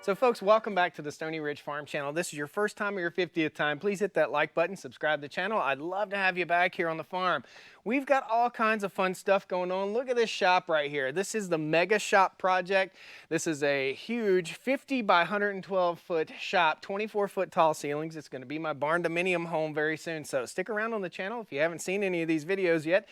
So folks, welcome back to the Stoney Ridge Farm Channel. This is your first time or your 50th time. Please hit that like button, subscribe to the channel. I'd love to have you back here on the farm. We've got all kinds of fun stuff going on. Look at this shop right here. This is the Mega Shop project. This is a huge 50 by 112 foot shop, 24 foot tall ceilings. It's going to be my barn dominium home very soon. So stick around on the channel if you haven't seen any of these videos yet.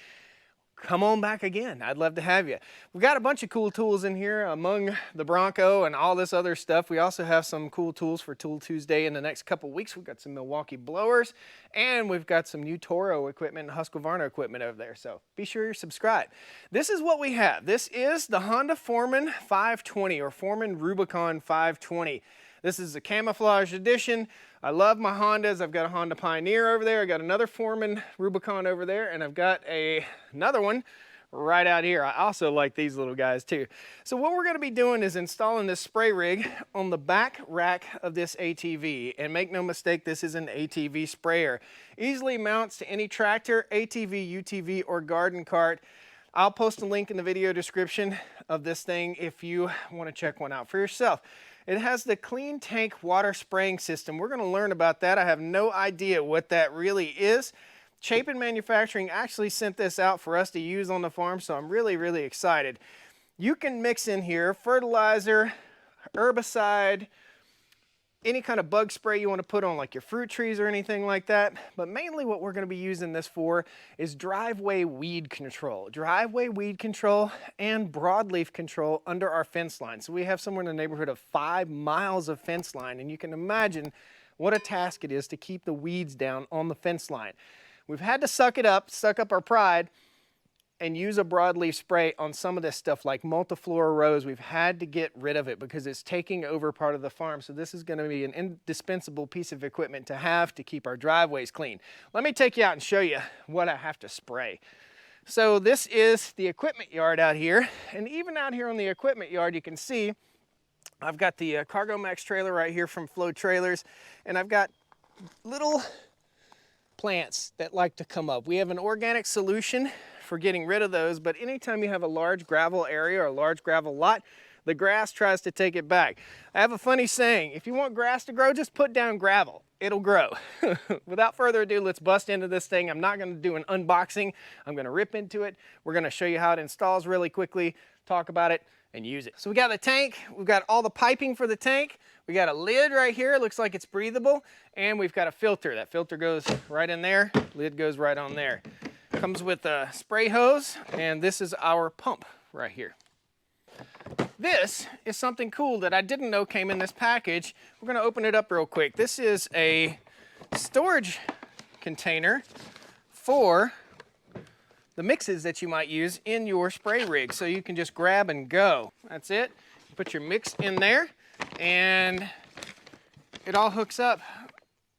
Come on back again. I'd love to have you. We've got a bunch of cool tools in here among the Bronco and all this other stuff. We also have some cool tools for Tool Tuesday in the next couple weeks. We've got some Milwaukee blowers and we've got some new Toro equipment and Husqvarna equipment over there. So be sure you're subscribed. This is what we have. This is the Honda Foreman 520 or Foreman Rubicon 520. This is a camouflage edition. I love my Hondas. I've got a Honda Pioneer over there. I got another Foreman Rubicon over there, and I've got another one right out here. I also like these little guys too. So what we're going to be doing is installing this spray rig on the back rack of this ATV. And make no mistake, this is an ATV sprayer. Easily mounts to any tractor, ATV, UTV, or garden cart. I'll post a link in the video description of this thing if you want to check one out for yourself. It has the clean tank water spraying system. We're going to learn about that. I have no idea what that really is. Chapin Manufacturing actually sent this out for us to use on the farm, so I'm really excited. You can mix in here fertilizer, herbicide, any kind of bug spray you want to put on like your fruit trees or anything like that. But mainly what we're going to be using this for is driveway weed control. Driveway weed control and broadleaf control under our fence line. So we have somewhere in the neighborhood of 5 miles of fence line, and you can imagine what a task it is to keep the weeds down on the fence line. We've had to suck up our pride and use a broadleaf spray on some of this stuff like multiflora rose. We've had to get rid of it because it's taking over part of the farm. So this is going to be an indispensable piece of equipment to have to keep our driveways clean. Let me take you out and show you what I have to spray. So this is the equipment yard out here. And even out here on the equipment yard, you can see I've got the Cargo Max trailer right here from Flow Trailers. And I've got little plants that like to come up. We have an organic solution for getting rid of those, but anytime you have a large gravel area or a large gravel lot, the grass tries to take it back. I have a funny saying, if you want grass to grow, just put down gravel. It'll grow. Without further ado, let's bust into this thing. I'm not going to do an unboxing. I'm going to rip into it. We're going to show you how it installs really quickly, talk about it, and use it. So we got the tank. We've got all the piping for the tank. We got a lid right here. It looks like it's breathable. And we've got a filter. That filter goes right in there. Lid goes right on there. Comes with a spray hose, and this is our pump right here. This is something cool that I didn't know came in this package. We're going to open it up real quick. This is a storage container for the mixes that you might use in your spray rig, so you can just grab and go. That's it. You put your mix in there, and it all hooks up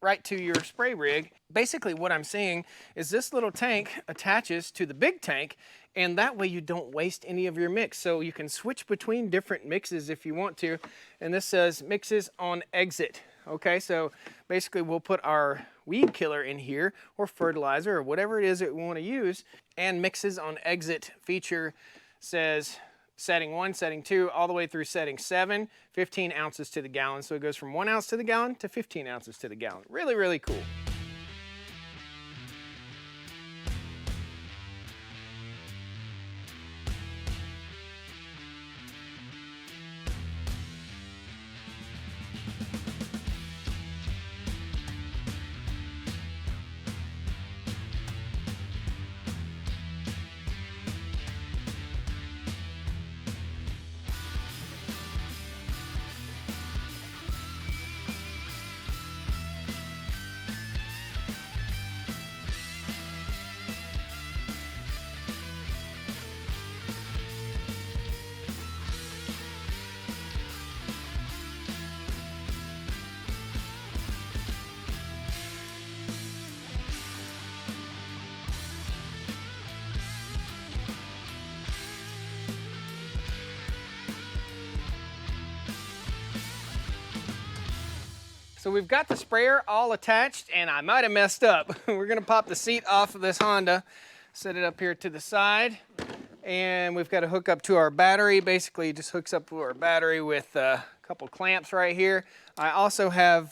right to your spray rig. Basically what I'm seeing is this little tank attaches to the big tank, and that way you don't waste any of your mix. So you can switch between different mixes if you want to. And this says mixes on exit. Okay, so basically we'll put our weed killer in here or fertilizer or whatever it is that we want to use. And mixes on exit feature says setting 1, setting 2, all the way through setting 7, 15 ounces to the gallon. So it goes from 1 ounce to the gallon to 15 ounces to the gallon. Really cool. So we've got the sprayer all attached, and I might have messed up. We're gonna pop the seat off of this Honda, set it up here to the side, and we've got to hook up to our battery. Basically, it just hooks up to our battery with couple clamps right here. I also have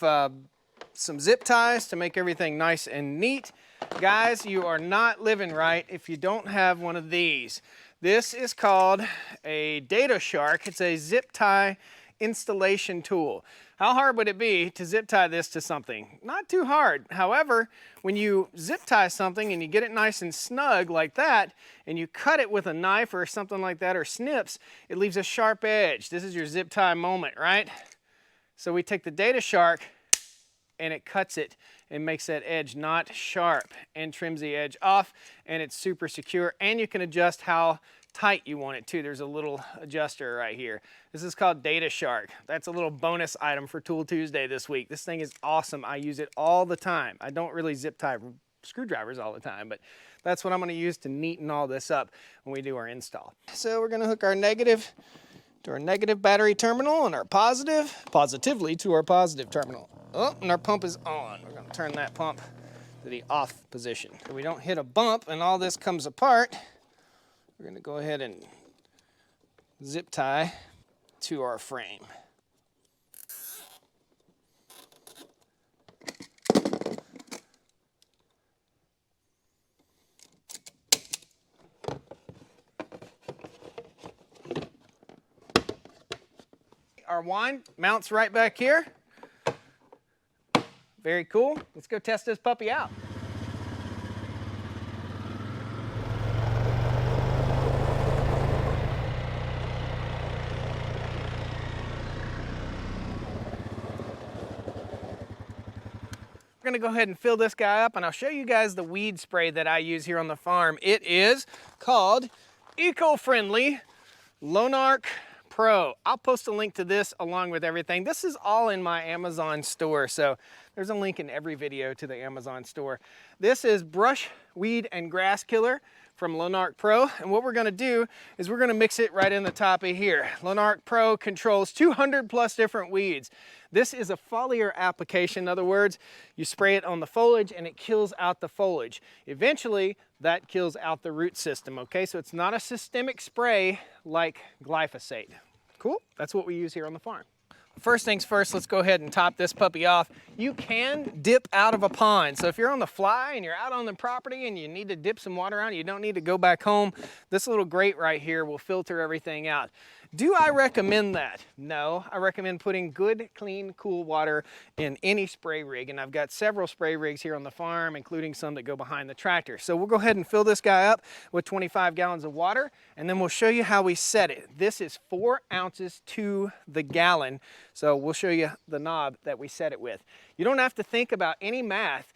some zip ties to make everything nice and neat. Guys, you are not living right if you don't have one of these. This is called a Data Shark. It's a zip tie installation tool. How hard would it be to zip tie this to something? Not too hard. However, when you zip tie something and you get it nice and snug like that, and you cut it with a knife or something like that, or snips, it leaves a sharp edge. This is your zip tie moment, right? So we take the Data Shark and it cuts it and makes that edge not sharp and trims the edge off, and it's super secure, and you can adjust how tight you want it to. There's a little adjuster right here. This is called Data Shark. That's a little bonus item for Tool Tuesday this week. This thing is awesome. I use it all the time. I don't really zip tie screwdrivers all the time, but that's what I'm gonna use to neaten all this up when we do our install. So we're gonna hook our negative to our negative battery terminal and our positively to our positive terminal. Oh, and our pump is on. We're gonna turn that pump to the off position so we don't hit a bump and all this comes apart. We're going to go ahead and zip tie to our frame. Our wand mounts right back here. Very cool. Let's go test this puppy out. We're gonna go ahead and fill this guy up, and I'll show you guys the weed spray that I use here on the farm. It is called Eco-Friendly Lonarch Pro. I'll post a link to this along with everything. This is all in my Amazon store, so there's a link in every video to the Amazon store. This is brush, weed, and grass killer from Lonarch Pro, and what we're gonna do is we're gonna mix it right in the top of here. Lonarch Pro controls 200 plus different weeds. This is a foliar application. In other words, you spray it on the foliage and it kills out the foliage. Eventually, that kills out the root system, okay? So it's not a systemic spray like glyphosate. Cool, that's what we use here on the farm. First things first, let's go ahead and top this puppy off. You can dip out of a pond. So if you're on the fly and you're out on the property and you need to dip some water out, you don't need to go back home, this little grate right here will filter everything out. Do I recommend that? No, I recommend putting good, clean, cool water in any spray rig. And I've got several spray rigs here on the farm, including some that go behind the tractor. So we'll go ahead and fill this guy up with 25 gallons of water, and then we'll show you how we set it. This is 4 ounces to the gallon. So we'll show you the knob that we set it with. You don't have to think about any math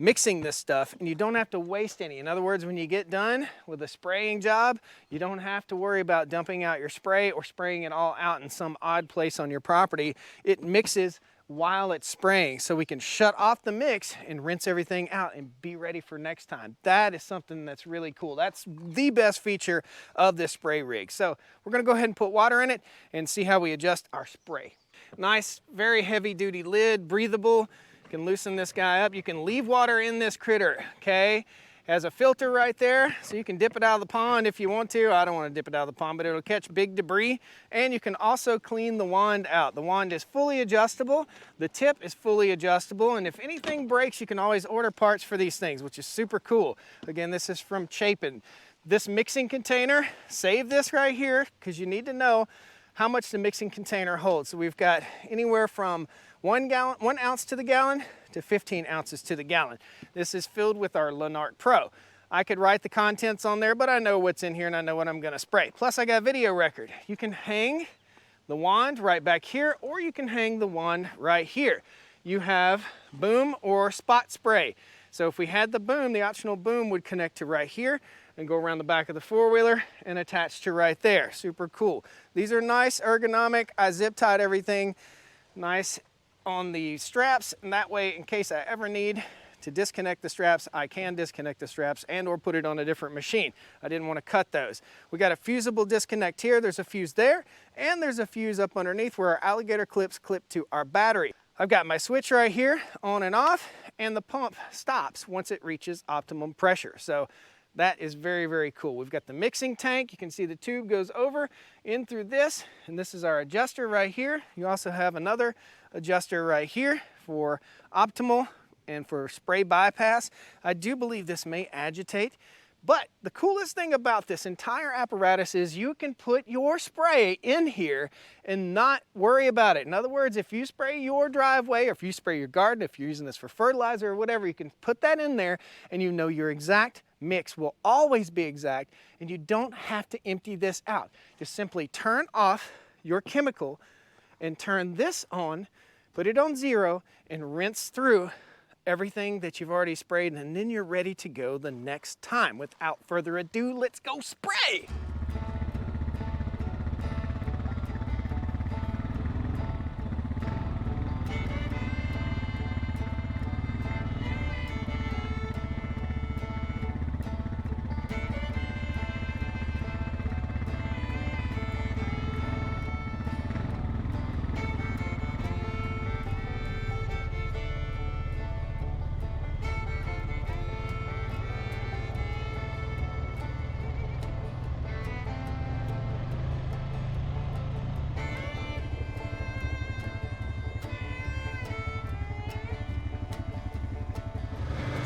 mixing this stuff, and you don't have to waste any. In other words, when you get done with a spraying job, you don't have to worry about dumping out your spray or spraying it all out in some odd place on your property. It mixes while it's spraying, so we can shut off the mix and rinse everything out and be ready for next time. That is something that's really cool. That's the best feature of this spray rig. So we're gonna go ahead and put water in it and see how we adjust our spray. Nice, very heavy duty lid, breathable. You can loosen this guy up. You can leave water in this critter, okay? Has a filter right there, so you can dip it out of the pond if you want to. I don't want to dip it out of the pond, but it'll catch big debris. And you can also clean the wand out. The wand is fully adjustable. The tip is fully adjustable. And if anything breaks, you can always order parts for these things, which is super cool. Again, this is from Chapin. This mixing container, save this right here, because you need to know how much the mixing container holds. So we've got anywhere from 1 ounce to the gallon to 15 ounces to the gallon. This is filled with our Lonarch Pro. I could write the contents on there, but I know what's in here and I know what I'm gonna spray. Plus I got video record. You can hang the wand right back here, or you can hang the wand right here. You have boom or spot spray. So if we had the boom, the optional boom would connect to right here and go around the back of the four-wheeler and attach to right there. Super cool. These are nice, ergonomic. I zip tied everything nice on the straps, and that way, in case I ever need to disconnect the straps, I can disconnect the straps and or put it on a different machine. I didn't want to cut those. We got a fusible disconnect here, there's a fuse there, and there's a fuse up underneath where our alligator clips clip to our battery. I've got my switch right here, on and off, and the pump stops once it reaches optimum pressure. So That is very, very cool. We've got the mixing tank. You can see the tube goes over in through this, and this is our adjuster right here. You also have another adjuster right here for optimal and for spray bypass. I do believe this may agitate, but the coolest thing about this entire apparatus is you can put your spray in here and not worry about it. In other words, if you spray your driveway or if you spray your garden, if you're using this for fertilizer or whatever, you can put that in there and you know your exact mix will always be exact, and you don't have to empty this out. Just simply turn off your chemical and turn this on, put it on 0, and rinse through everything that you've already sprayed, and then you're ready to go the next time. Without further ado, let's go spray!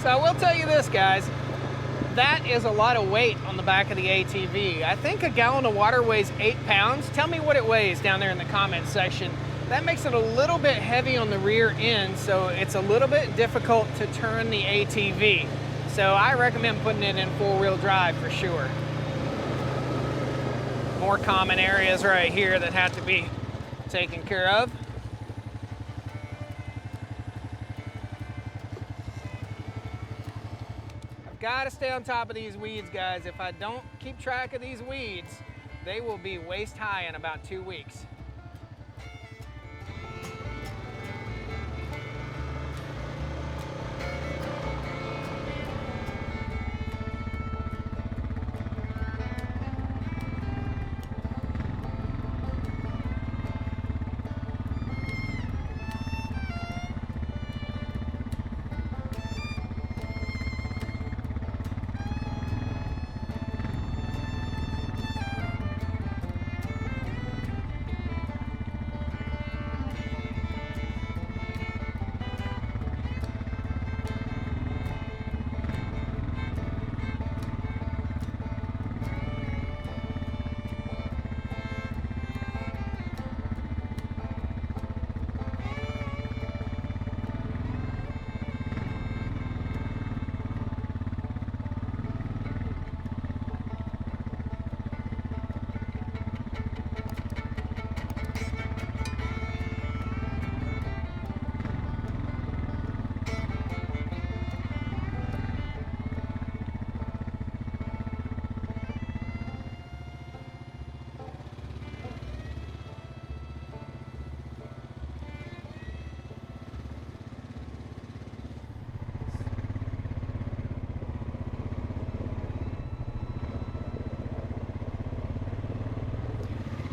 So I will tell you this, guys, that is a lot of weight on the back of the ATV. I think a gallon of water weighs 8 pounds. Tell me what it weighs down there in the comments section. That makes it a little bit heavy on the rear end, so it's a little bit difficult to turn the ATV. So I recommend putting it in 4-wheel drive for sure. More common areas right here that have to be taken care of. Got to stay on top of these weeds, guys. If I don't keep track of these weeds, they will be waist high in about 2 weeks.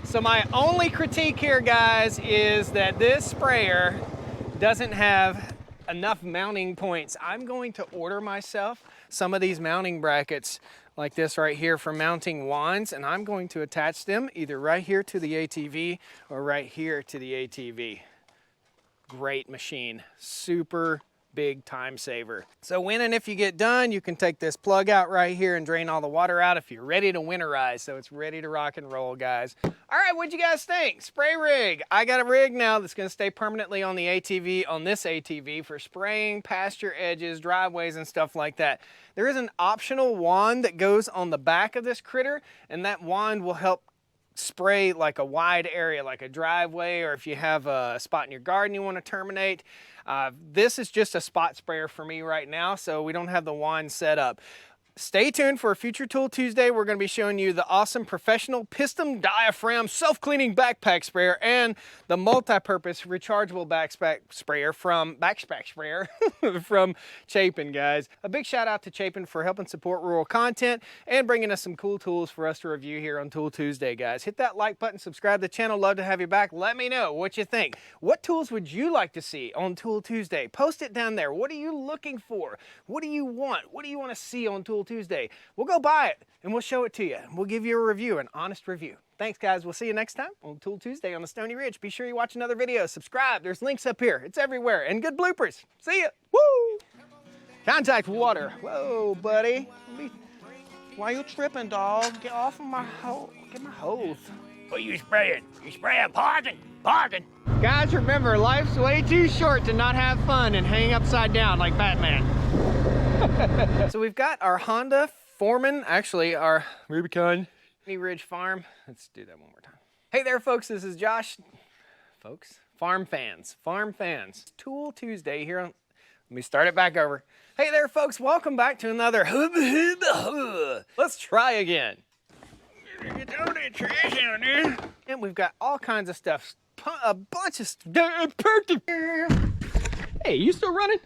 So my only critique here, guys, is that this sprayer doesn't have enough mounting points. I'm going to order myself some of these mounting brackets like this right here for mounting wands, and I'm going to attach them either right here to the ATV or right here to the ATV. Great machine, super big time saver. So when and if you get done, you can take this plug out right here and drain all the water out if you're ready to winterize. So it's ready to rock and roll, guys. All right, what'd you guys think? Spray rig. I got a rig now that's gonna stay permanently on the ATV, on this ATV, for spraying pasture edges, driveways, and stuff like that. There is an optional wand that goes on the back of this critter, and that wand will help spray like a wide area, like a driveway, or if you have a spot in your garden you want to terminate. This is just a spot sprayer for me right now, so we don't have the wand set up. Stay tuned for a future Tool Tuesday. We're going to be showing you the awesome professional piston diaphragm self-cleaning backpack sprayer and the multi-purpose rechargeable backpack sprayer from from Chapin, guys. A big shout out to Chapin for helping support rural content and bringing us some cool tools for us to review here on Tool Tuesday, guys. Hit that like button, subscribe to the channel. Love to have you back. Let me know what you think. What tools would you like to see on Tool Tuesday? Post it down there. What are you looking for? What do you want? What do you want to see on Tool Tuesday. We'll go buy it and we'll show it to you. We'll give you a review, an honest review. Thanks, guys. We'll see you next time on Tool Tuesday on the Stoney Ridge. Be sure you watch another video. Subscribe. There's links up here. It's everywhere. And good bloopers. See ya. Woo! Contact water. Whoa, buddy. Why you tripping, dog? Get off of my hose. Get my hose. What are you spraying? You spraying poison? Poison? Guys, remember, life's way too short to not have fun and hang upside down like Batman. So we've got our Honda Foreman, actually our Rubicon Stoney Ridge Farm. Let's do that one more time. Hey there, folks. This is Josh. Folks, farm fans. Tool Tuesday here on, let me start it back over. Hey there, folks. Welcome back to another Let's try again. Get all that trash out there. And we've got all kinds of stuff. A bunch of stuff. Hey, you still running?